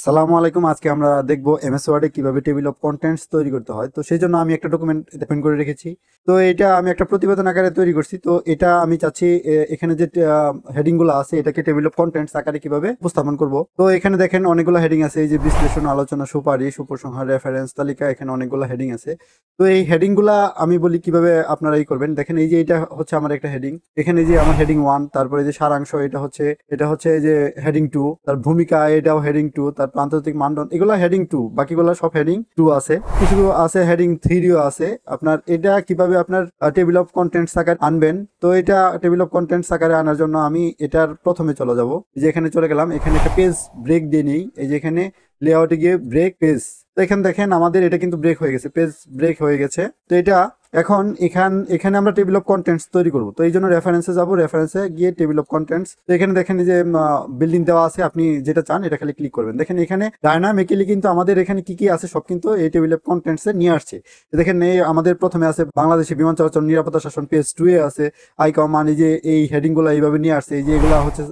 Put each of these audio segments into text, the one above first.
সালামু আলাইকুম। আজকে আমরা দেখব এমএস ওয়ার্ডে কিভাবে টেবিল অফ কন্টেন্টস তৈরি করতে হয়। তো সেই জন্য আমি একটা ডকুমেন্ট ওপেন করে রেখেছি। তো এটা আমি একটা প্রতিবেদন আকারে তৈরি করছি। তো এটা আমি চাচ্ছি এখানে যে হেডিং গুলো আছে এটাকে টেবিল অফ কন্টেন্টস আকারে কিভাবে উপস্থাপন করব। তো এখানে দেখেন অনেকগুলো হেডিং আছে, এই যে বিশ্লেষণ, আলোচনা, সুপারিশ, উপসংহার, রেফারেন্স তালিকা, এখানে অনেকগুলো হেডিং আছে। তো এই হেডিং গুলা আমি বলি কিভাবে আপনারা এই করবেন। দেখেন এই যে এটা হচ্ছে আমার একটা হেডিং, এখানে যে আমার হেডিং 1, তারপরে যে সারাংশ এটা হচ্ছে এই যে হেডিং 2, তার ভূমিকা এটাও হেডিং 2, তার আন্তর্জাতিক মানদণ্ড এগুলো হেডিং 2, বাকিগুলো সব হেডিং 2 আছে, কিছু আছে হেডিং 3ও আছে। আপনার এটা কিভাবে আপনার টেবিল অফ কন্টেন্টস আকারে আনবেন। তো এটা টেবিল অফ কন্টেন্টস আকারে আনার জন্য আমি এটার প্রথমে চলে যাব, যে এখানে চলে গেলাম, এখানে একটা পেজ ব্রেক দিয়ে নিই। এই যে এখানে লেআউটে গিয়ে ব্রেক পেজ, তো এখানে দেখেন আমাদের এটা কিন্তু ব্রেক হয়ে গেছে, পেজ ব্রেক হয়ে গেছে। তো এটা এখন এখানে আমরা টেবিল অফ কন্টেন্টস তৈরি করব। তো এই জন্য রেফারেন্সে যাব, রেফারেন্সে গিয়ে টেবিল অফ কন্টেন্টস। তো এখানে দেখেন এই যে বিল্ডিং দেওয়া আছে, আপনি যেটা চান এটা খালি ক্লিক করবেন। দেখেন এখানে ডায়নামিক্যালি কিন্তু আমাদের এখানে কি কি আছে সব কিন্তু এই টেবিল অফ কন্টেন্টসে নিয়ে আসছে। দেখেন এই আমাদের প্রথমে আছে বাংলাদেশে বিমান চলাচল নিরাপত্তা শাসন, পেজ 2 এ আছে আই কমান, এই যে এই হেডিং গুলো এইভাবে নিয়ে আসছে, এই যে এগুলা হচ্ছে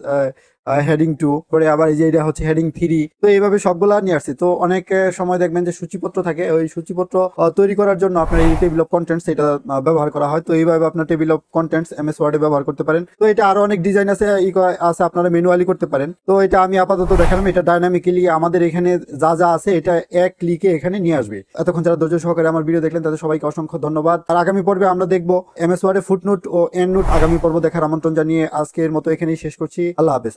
হেডিং 2, পরে আবার এই যে এটা হচ্ছে হেডিং 3। তো এইভাবে সবগুলা নিয়ে আসছে। তো অনেক সময় দেখবেন যে সূচিপত্র থাকে, ওই সূচিপত্র তৈরি করার জন্য আপনার এই টেবিল অফ কন্টেন্টস এটা ব্যবহার করা হয়। তো এইভাবে আপনার টেবিল অফ কন্টেন্টস এমএস ওয়ার্ডে ব্যবহার করতে পারেন। তো এটা আরো অনেক ডিজাইন আছে, আছে আপনারা ম্যানুয়ালি করতে পারেন। তো এটা আমি আপাতত দেখালাম, এটা ডাইনামিক্যালি আমাদের এখানে যা যা আছে এটা এক ক্লিকে এখানে নিয়ে আসবে। এতক্ষণ যারা ধৈর্য সহকারে আমার ভিডিও দেখলেন তাদের সবাইকে অসংখ্য ধন্যবাদ। আর আগামী পর্বে আমরা দেখবো এমএস ওয়ার্ডে ফুটনোট ও এন্ড নোট। আগামী পর্ব দেখার আমন্ত্রণ জানিয়ে আজকের মতো এখানেই শেষ করছি। আল্লাহ হাফেজ।